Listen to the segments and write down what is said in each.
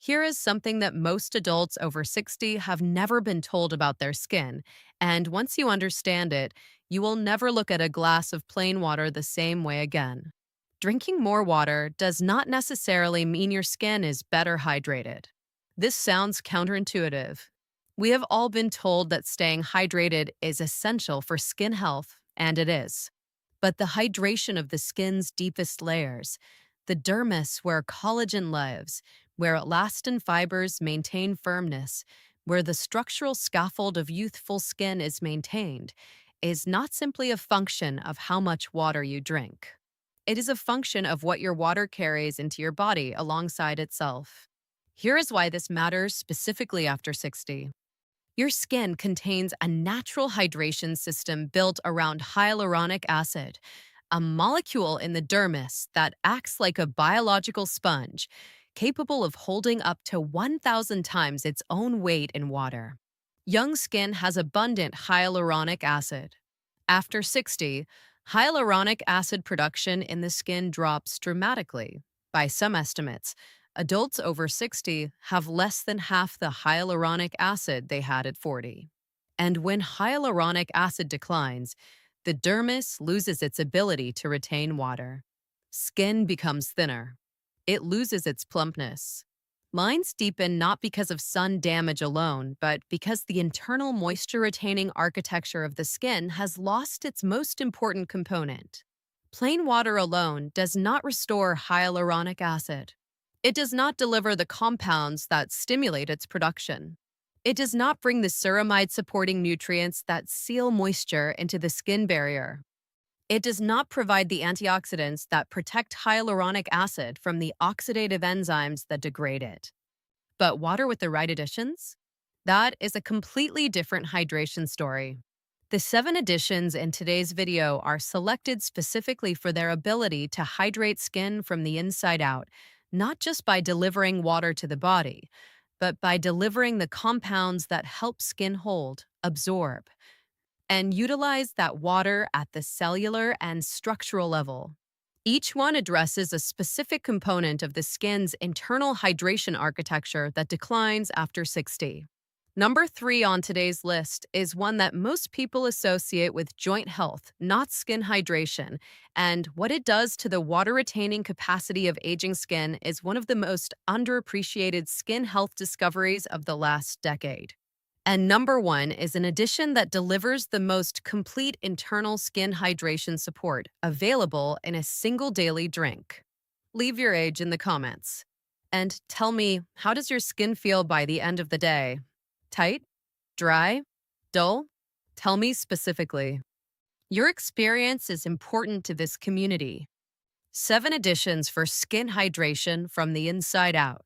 Here is something that most adults over 60 have never been told about their skin, and once you understand it, you will never look at a glass of plain water the same way again. Drinking more water does not necessarily mean your skin is better hydrated. This sounds counterintuitive. We have all been told that staying hydrated is essential for skin health, and it is. But the hydration of the skin's deepest layers, the dermis where collagen lives, where elastin fibers maintain firmness, where the structural scaffold of youthful skin is maintained, is not simply a function of how much water you drink. It is a function of what your water carries into your body alongside itself. Here is why this matters specifically after 60. Your skin contains a natural hydration system built around hyaluronic acid, a molecule in the dermis that acts like a biological sponge, capable of holding up to 1,000 times its own weight in water. Young skin has abundant hyaluronic acid. After 60, hyaluronic acid production in the skin drops dramatically. By some estimates, adults over 60 have less than half the hyaluronic acid they had at 40. And when hyaluronic acid declines, the dermis loses its ability to retain water. Skin becomes thinner. It loses its plumpness. Lines deepen not because of sun damage alone, but because the internal moisture-retaining architecture of the skin has lost its most important component. Plain water alone does not restore hyaluronic acid. It does not deliver the compounds that stimulate its production. It does not bring the ceramide-supporting nutrients that seal moisture into the skin barrier. It does not provide the antioxidants that protect hyaluronic acid from the oxidative enzymes that degrade it. But water with the right additions? That is a completely different hydration story. The 7 additions in today's video are selected specifically for their ability to hydrate skin from the inside out, not just by delivering water to the body, but by delivering the compounds that help skin hold, absorb, and utilize that water at the cellular and structural level. Each one addresses a specific component of the skin's internal hydration architecture that declines after 60. Number 3 on today's list is one that most people associate with joint health, not skin hydration, and what it does to the water-retaining capacity of aging skin is one of the most underappreciated skin health discoveries of the last decade. And number 1 is an addition that delivers the most complete internal skin hydration support available in a single daily drink. Leave your age in the comments. And tell me, how does your skin feel by the end of the day? Tight? Dry? Dull? Tell me specifically. Your experience is important to this community. 7 additions for skin hydration from the inside out.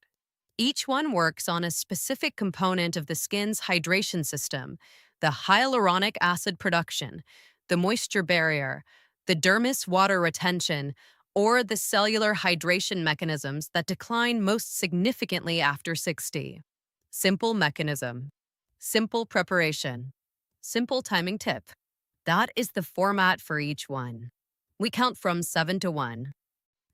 Each one works on a specific component of the skin's hydration system: the hyaluronic acid production, the moisture barrier, the dermis water retention, or the cellular hydration mechanisms that decline most significantly after 60. Simple mechanism. Simple preparation. Simple timing tip. That is the format for each one. We count from 7 to 1.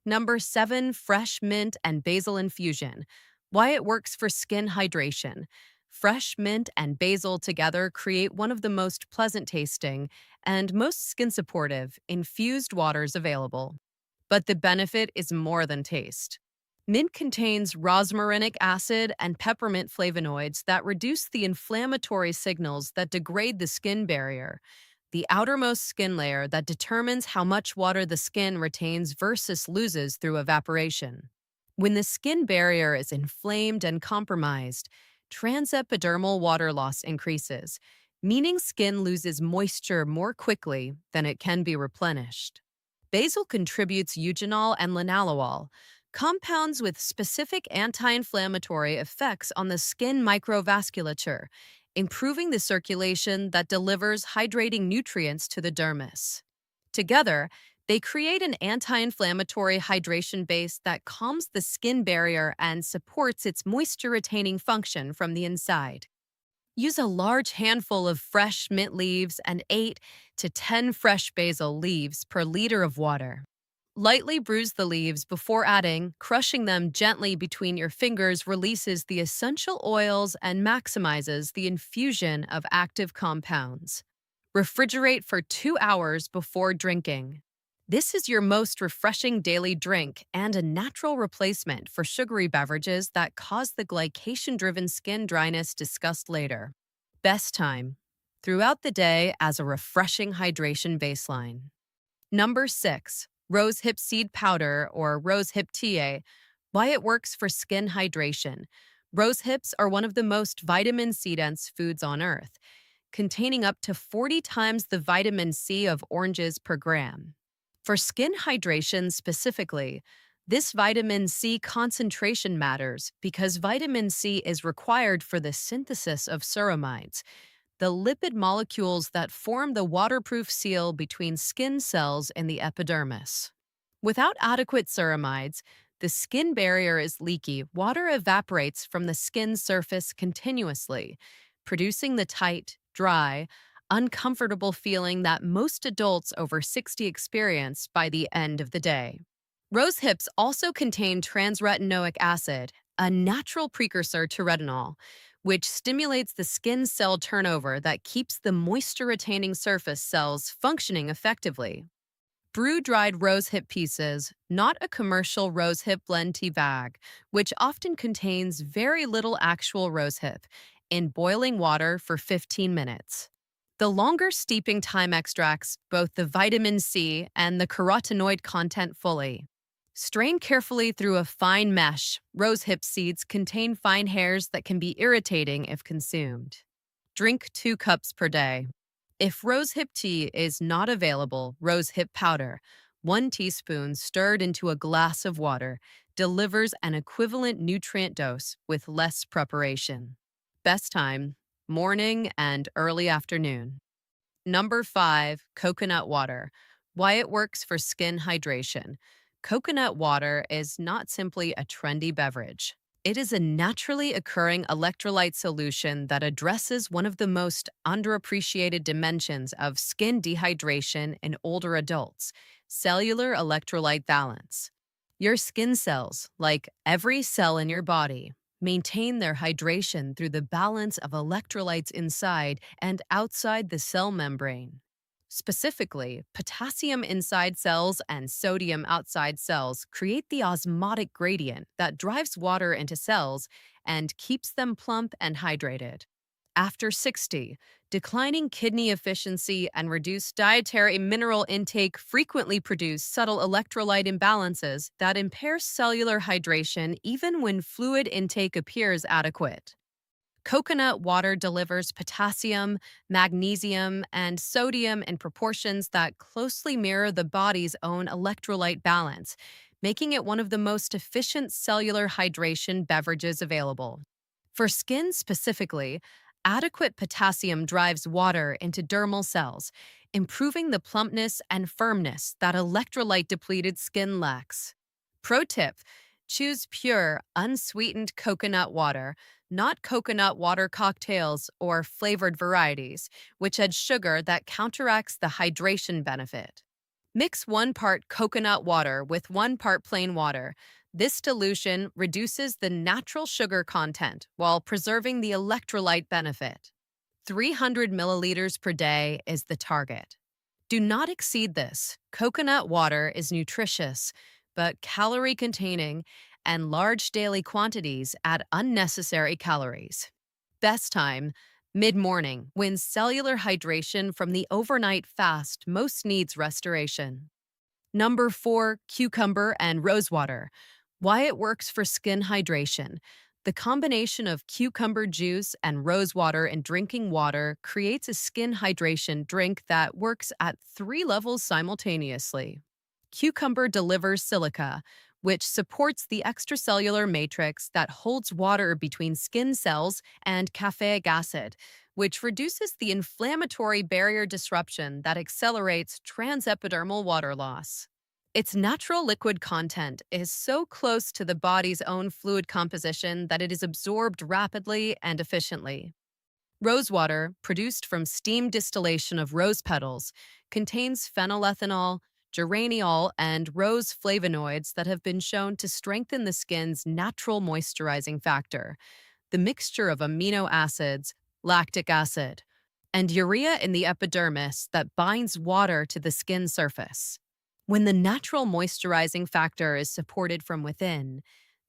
Number 7, fresh mint and basil infusion. Why it works for skin hydration. Fresh mint and basil together create one of the most pleasant tasting and most skin supportive infused waters available. But the benefit is more than taste. Mint contains rosmarinic acid and peppermint flavonoids that reduce the inflammatory signals that degrade the skin barrier, the outermost skin layer that determines how much water the skin retains versus loses through evaporation. When the skin barrier is inflamed and compromised, transepidermal water loss increases, meaning skin loses moisture more quickly than it can be replenished. Basil contributes eugenol and linalool, compounds with specific anti-inflammatory effects on the skin microvasculature, improving the circulation that delivers hydrating nutrients to the dermis. Together, they create an anti-inflammatory hydration base that calms the skin barrier and supports its moisture-retaining function from the inside. Use a large handful of fresh mint leaves and 8 to 10 fresh basil leaves per liter of water. Lightly bruise the leaves before adding. Crushing them gently between your fingers releases the essential oils and maximizes the infusion of active compounds. Refrigerate for 2 hours before drinking. This is your most refreshing daily drink and a natural replacement for sugary beverages that cause the glycation driven skin dryness discussed later. Best time throughout the day as a refreshing hydration baseline. Number 6, rosehip seed powder or rosehip tea. Why it works for skin hydration. Rosehips are one of the most vitamin C dense foods on earth, containing up to 40 times the vitamin C of oranges per gram. For skin hydration specifically, this vitamin C concentration matters because vitamin C is required for the synthesis of ceramides, the lipid molecules that form the waterproof seal between skin cells and the epidermis. Without adequate ceramides, the skin barrier is leaky. Water evaporates from the skin surface continuously, producing the tight, dry, uncomfortable feeling that most adults over 60 experience by the end of the day. Rose hips also contain transretinoic acid, a natural precursor to retinol, which stimulates the skin cell turnover that keeps the moisture retaining surface cells functioning effectively. Brew dried rosehip pieces, not a commercial rosehip blend tea bag, which often contains very little actual rosehip, in boiling water for 15 minutes. The longer steeping time extracts both the vitamin C and the carotenoid content fully. Strain carefully through a fine mesh. Rosehip seeds contain fine hairs that can be irritating if consumed. Drink 2 cups per day. If rosehip tea is not available, rosehip powder, 1 teaspoon stirred into a glass of water, delivers an equivalent nutrient dose with less preparation. Best time, morning and early afternoon. Number 5, coconut water. Why it works for skin hydration. Coconut water is not simply a trendy beverage. It is a naturally occurring electrolyte solution that addresses one of the most underappreciated dimensions of skin dehydration in older adults, cellular electrolyte balance. Your skin cells, like every cell in your body, maintain their hydration through the balance of electrolytes inside and outside the cell membrane. Specifically, potassium inside cells and sodium outside cells create the osmotic gradient that drives water into cells and keeps them plump and hydrated. After 60, declining kidney efficiency and reduced dietary mineral intake frequently produce subtle electrolyte imbalances that impair cellular hydration even when fluid intake appears adequate. Coconut water delivers potassium, magnesium, and sodium in proportions that closely mirror the body's own electrolyte balance, making it one of the most efficient cellular hydration beverages available. For skin specifically, adequate potassium drives water into dermal cells, improving the plumpness and firmness that electrolyte depleted skin lacks. Pro tip: choose pure, unsweetened coconut water, not coconut water cocktails or flavored varieties, which add sugar that counteracts the hydration benefit. Mix 1 part coconut water with 1 part plain water. This dilution reduces the natural sugar content while preserving the electrolyte benefit. 300 milliliters per day is the target. Do not exceed this. Coconut water is nutritious, but calorie containing, and large daily quantities add unnecessary calories. Best time, mid morning, when cellular hydration from the overnight fast most needs restoration. Number 4, cucumber and rosewater. Why it works for skin hydration. The combination of cucumber juice and rosewater in drinking water creates a skin hydration drink that works at 3 levels simultaneously. Cucumber delivers silica, which supports the extracellular matrix that holds water between skin cells, and caffeic acid, which reduces the inflammatory barrier disruption that accelerates transepidermal water loss. Its natural liquid content is so close to the body's own fluid composition that it is absorbed rapidly and efficiently. Rosewater, produced from steam distillation of rose petals, contains phenylethanol, geraniol, and rose flavonoids that have been shown to strengthen the skin's natural moisturizing factor. The mixture of amino acids, lactic acid, and urea in the epidermis that binds water to the skin surface. When the natural moisturizing factor is supported from within,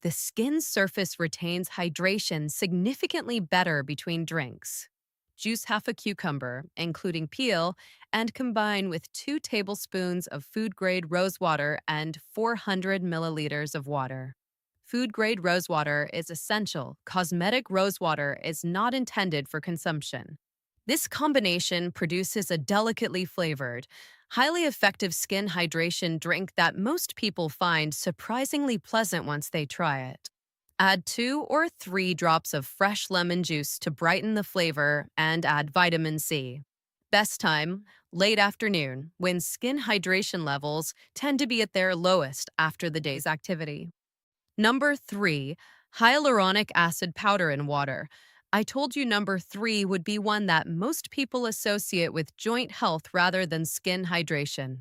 the skin surface retains hydration significantly better between drinks. Juice half a cucumber, including peel, and combine with 2 tablespoons of food grade rosewater and 400 milliliters of water. Food grade rosewater is essential. Cosmetic rosewater is not intended for consumption. This combination produces a delicately flavored, highly effective skin hydration drink that most people find surprisingly pleasant once they try it. Add 2 or 3 drops of fresh lemon juice to brighten the flavor and add vitamin C. Best time, late afternoon, when skin hydration levels tend to be at their lowest after the day's activity. Number 3, hyaluronic acid powder in water. I told you number 3 would be one that most people associate with joint health rather than skin hydration.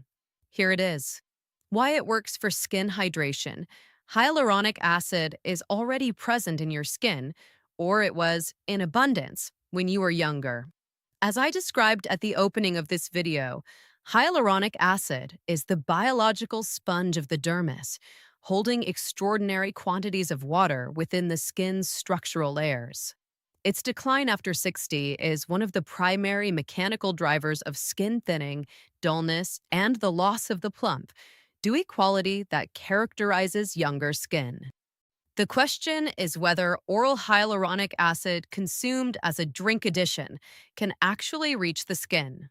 Here it is. Why it works for skin hydration. Hyaluronic acid is already present in your skin, or it was in abundance when you were younger. As I described at the opening of this video, hyaluronic acid is the biological sponge of the dermis, holding extraordinary quantities of water within the skin's structural layers. Its decline after 60 is one of the primary mechanical drivers of skin thinning, dullness, and the loss of the plump, dewy quality that characterizes younger skin. The question is whether oral hyaluronic acid consumed as a drink addition can actually reach the skin.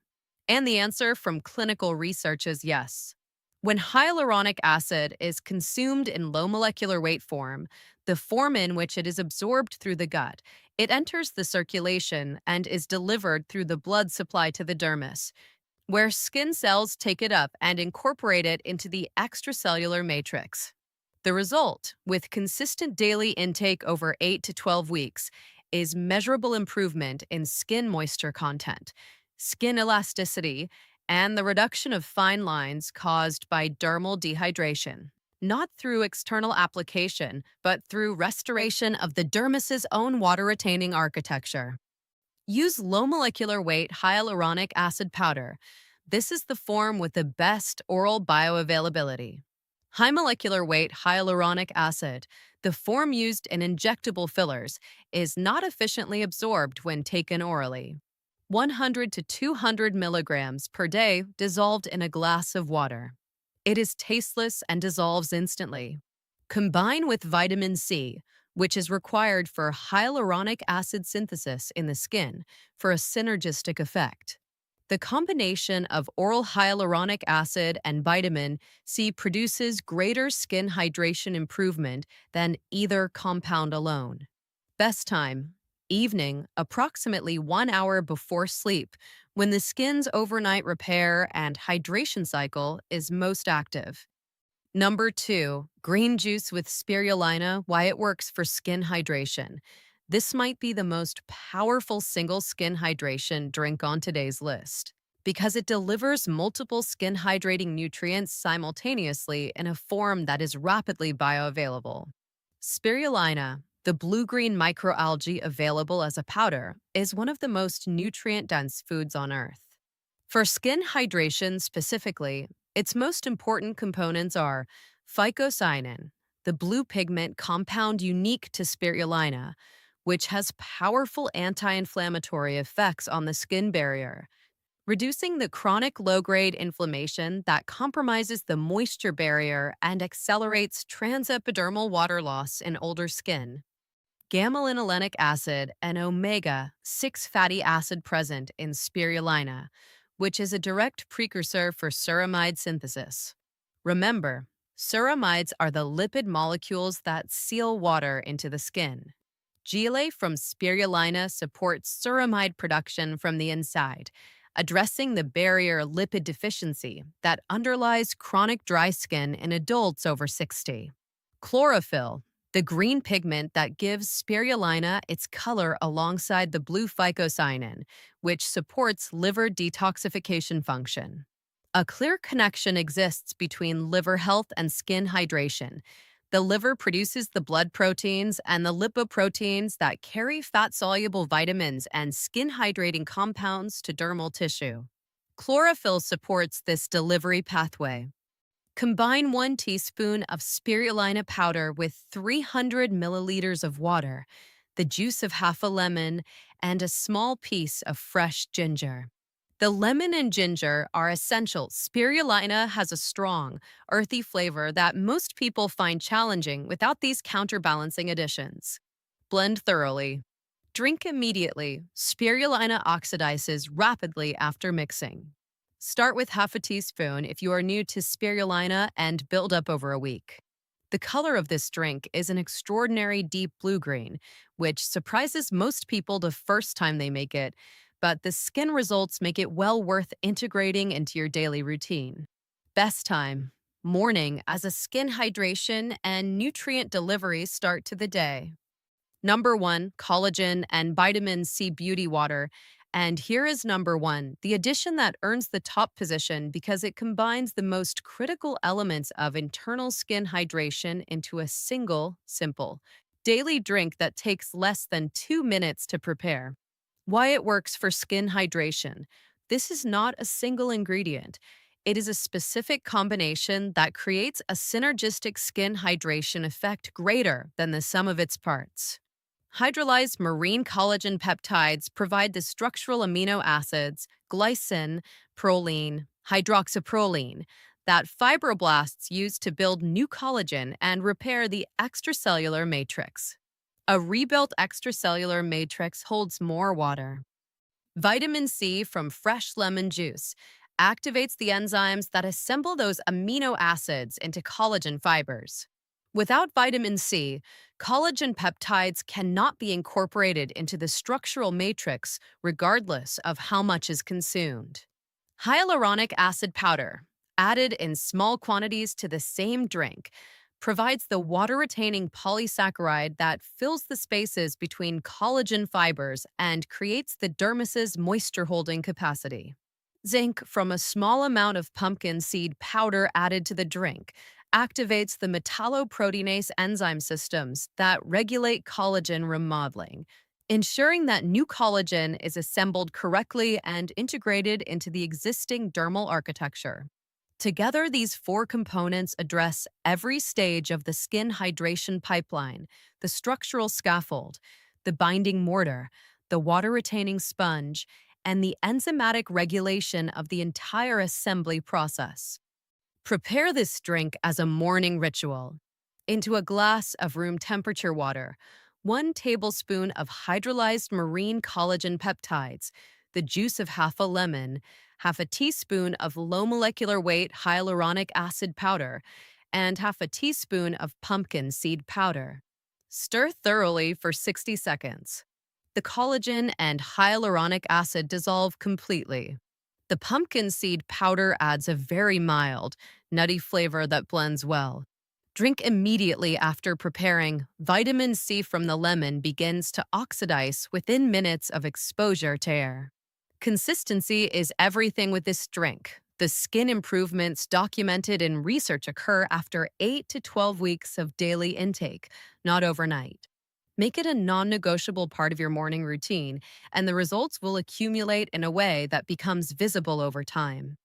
And the answer from clinical research is yes. When hyaluronic acid is consumed in low molecular weight form, the form in which it is absorbed through the gut, it enters the circulation and is delivered through the blood supply to the dermis, where skin cells take it up and incorporate it into the extracellular matrix. The result, with consistent daily intake over 8 to 12 weeks, is measurable improvement in skin moisture content, skin elasticity, and the reduction of fine lines caused by dermal dehydration, not through external application, but through restoration of the dermis's own water-retaining architecture. Use low molecular weight hyaluronic acid powder. This is the form with the best oral bioavailability. High molecular weight hyaluronic acid, the form used in injectable fillers, is not efficiently absorbed when taken orally. 100 to 200 milligrams per day dissolved in a glass of water. It is tasteless and dissolves instantly. Combine with vitamin C, which is required for hyaluronic acid synthesis in the skin for a synergistic effect. The combination of oral hyaluronic acid and vitamin C produces greater skin hydration improvement than either compound alone. Best time, evening, approximately 1 hour before sleep, when the skin's overnight repair and hydration cycle is most active. Number 2, green juice with spirulina, why it works for skin hydration. This might be the most powerful single skin hydration drink on today's list because it delivers multiple skin hydrating nutrients simultaneously in a form that is rapidly bioavailable. Spirulina, the blue-green microalgae available as a powder, is one of the most nutrient-dense foods on Earth. For skin hydration specifically, its most important components are phycocyanin, the blue pigment compound unique to spirulina, which has powerful anti-inflammatory effects on the skin barrier, reducing the chronic low-grade inflammation that compromises the moisture barrier and accelerates transepidermal water loss in older skin. Gamma-linolenic acid, an omega-6 fatty acid present in spirulina, which is a direct precursor for ceramide synthesis. Remember, ceramides are the lipid molecules that seal water into the skin. GLA from spirulina supports ceramide production from the inside, addressing the barrier lipid deficiency that underlies chronic dry skin in adults over 60. Chlorophyll, the green pigment that gives spirulina its color alongside the blue phycocyanin, which supports liver detoxification function. A clear connection exists between liver health and skin hydration. The liver produces the blood proteins and the lipoproteins that carry fat soluble vitamins and skin hydrating compounds to dermal tissue. Chlorophyll supports this delivery pathway. Combine 1 teaspoon of spirulina powder with 300 milliliters of water, the juice of half a lemon, and a small piece of fresh ginger. The lemon and ginger are essential. Spirulina has a strong, earthy flavor that most people find challenging without these counterbalancing additions. Blend thoroughly. Drink immediately. Spirulina oxidizes rapidly after mixing. Start with half a teaspoon if you are new to spirulina and build up over a week. The color of this drink is an extraordinary deep blue-green, which surprises most people the first time they make it, but the skin results make it well worth integrating into your daily routine. Best time: morning, as a skin hydration and nutrient delivery start to the day. Number one, collagen and vitamin C beauty water. And here is number one, the addition that earns the top position because it combines the most critical elements of internal skin hydration into a single, simple, daily drink that takes less than 2 minutes to prepare. Why it works for skin hydration. This is not a single ingredient. It is a specific combination that creates a synergistic skin hydration effect greater than the sum of its parts. Hydrolyzed marine collagen peptides provide the structural amino acids, glycine, proline, hydroxyproline, that fibroblasts use to build new collagen and repair the extracellular matrix. A rebuilt extracellular matrix holds more water. Vitamin C from fresh lemon juice activates the enzymes that assemble those amino acids into collagen fibers. Without vitamin C, collagen peptides cannot be incorporated into the structural matrix regardless of how much is consumed. Hyaluronic acid powder, added in small quantities to the same drink, provides the water-retaining polysaccharide that fills the spaces between collagen fibers and creates the dermis's moisture-holding capacity. Zinc from a small amount of pumpkin seed powder added to the drink activates the metalloproteinase enzyme systems that regulate collagen remodeling, ensuring that new collagen is assembled correctly and integrated into the existing dermal architecture. Together, these four components address every stage of the skin hydration pipeline: the structural scaffold, the binding mortar, the water-retaining sponge, and the enzymatic regulation of the entire assembly process. Prepare this drink as a morning ritual. Into a glass of room temperature water, 1 tablespoon of hydrolyzed marine collagen peptides, the juice of half a lemon, half a teaspoon of low molecular weight hyaluronic acid powder, and half a teaspoon of pumpkin seed powder. Stir thoroughly for 60 seconds. The collagen and hyaluronic acid dissolve completely. The pumpkin seed powder adds a very mild, nutty flavor that blends well. Drink immediately after preparing. Vitamin C from the lemon begins to oxidize within minutes of exposure to air. Consistency is everything with this drink. The skin improvements documented in research occur after 8 to 12 weeks of daily intake, not overnight. Make it a non-negotiable part of your morning routine, and the results will accumulate in a way that becomes visible over time.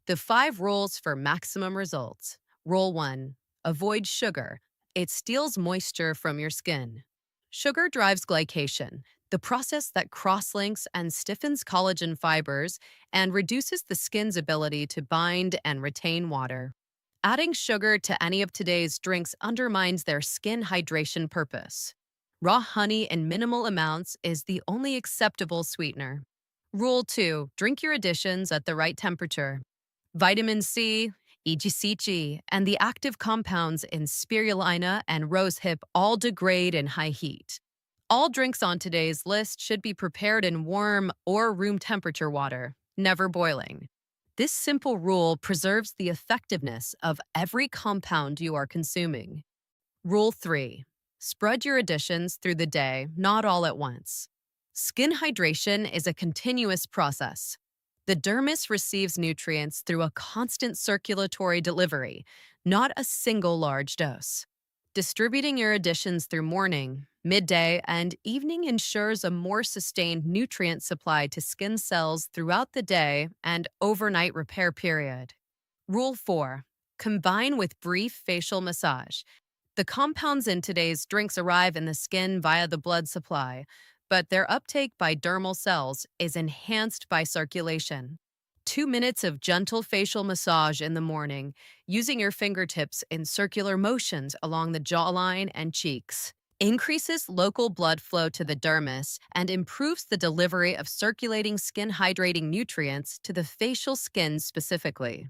The 5 rules for maximum results. Rule 1. Avoid sugar. It steals moisture from your skin. Sugar drives glycation, the process that cross-links and stiffens collagen fibers and reduces the skin's ability to bind and retain water. Adding sugar to any of today's drinks undermines their skin hydration purpose. Raw honey in minimal amounts is the only acceptable sweetener. Rule 2. Drink your additions at the right temperature. Vitamin C, EGCG, and the active compounds in spirulina and rosehip all degrade in high heat. All drinks on today's list should be prepared in warm or room temperature water, never boiling. This simple rule preserves the effectiveness of every compound you are consuming. Rule 3. Spread your additions through the day, not all at once. Skin hydration is a continuous process. The dermis receives nutrients through a constant circulatory delivery, not a single large dose. Distributing your additions through morning, midday, and evening ensures a more sustained nutrient supply to skin cells throughout the day and overnight repair period. Rule 4. Combine with brief facial massage. The compounds in today's drinks arrive in the skin via the blood supply, but their uptake by dermal cells is enhanced by circulation. 2 minutes of gentle facial massage in the morning, using your fingertips in circular motions along the jawline and cheeks, increases local blood flow to the dermis and improves the delivery of circulating skin hydrating nutrients to the facial skin specifically.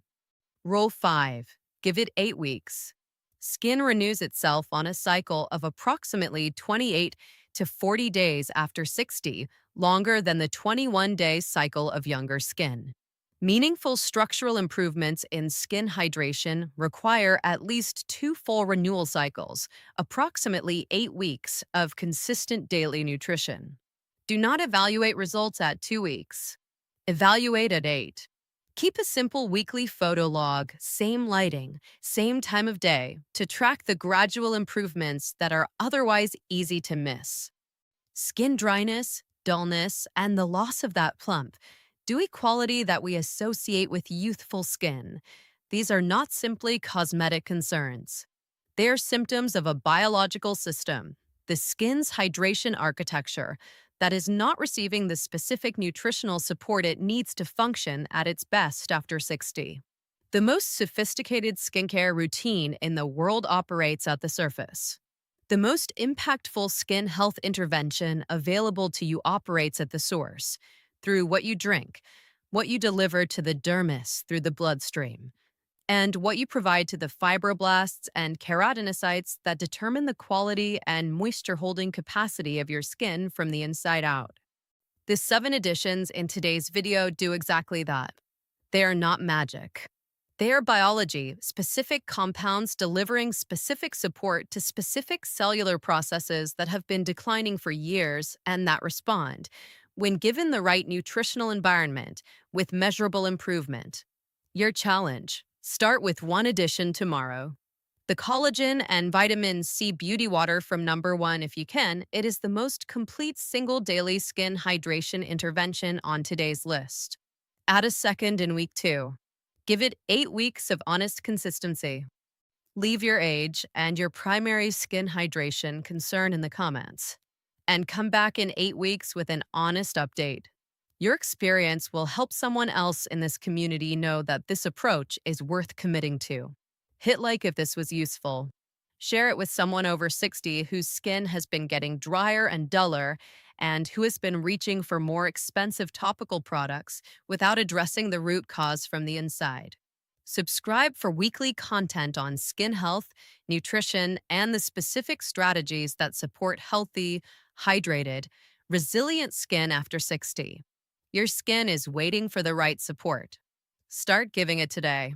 Rule 5. Give it 8 weeks. Skin renews itself on a cycle of approximately 28 to 40 days after 60, longer than the 21-day cycle of younger skin. Meaningful structural improvements in skin hydration require at least 2 full renewal cycles, approximately 8 weeks of consistent daily nutrition. Do not evaluate results at 2 weeks. Evaluate at 8. Keep a simple weekly photo log, same lighting, same time of day, to track the gradual improvements that are otherwise easy to miss. Skin dryness, dullness, and the loss of that plump, dewy quality that we associate with youthful skin. These are not simply cosmetic concerns. They are symptoms of a biological system, the skin's hydration architecture, that is not receiving the specific nutritional support it needs to function at its best after 60. The most sophisticated skincare routine in the world operates at the surface. The most impactful skin health intervention available to you operates at the source, through what you drink, what you deliver to the dermis through the bloodstream, and what you provide to the fibroblasts and keratinocytes that determine the quality and moisture-holding capacity of your skin from the inside out. The 7 additions in today's video do exactly that. They are not magic. They are biology, specific compounds delivering specific support to specific cellular processes that have been declining for years and that respond, when given the right nutritional environment, with measurable improvement. Your challenge: start with 1 addition tomorrow. The collagen and vitamin C beauty water from number 1 if you can. It is the most complete single daily skin hydration intervention on today's list. Add a second in week 2. Give it 8 weeks of honest consistency. Leave your age and your primary skin hydration concern in the comments, and come back in 8 weeks with an honest update. Your experience will help someone else in this community know that this approach is worth committing to. Hit like if this was useful. Share it with someone over 60 whose skin has been getting drier and duller and who has been reaching for more expensive topical products without addressing the root cause from the inside. Subscribe for weekly content on skin health, nutrition, and the specific strategies that support healthy, hydrated, resilient skin after 60. Your skin is waiting for the right support. Start giving it today.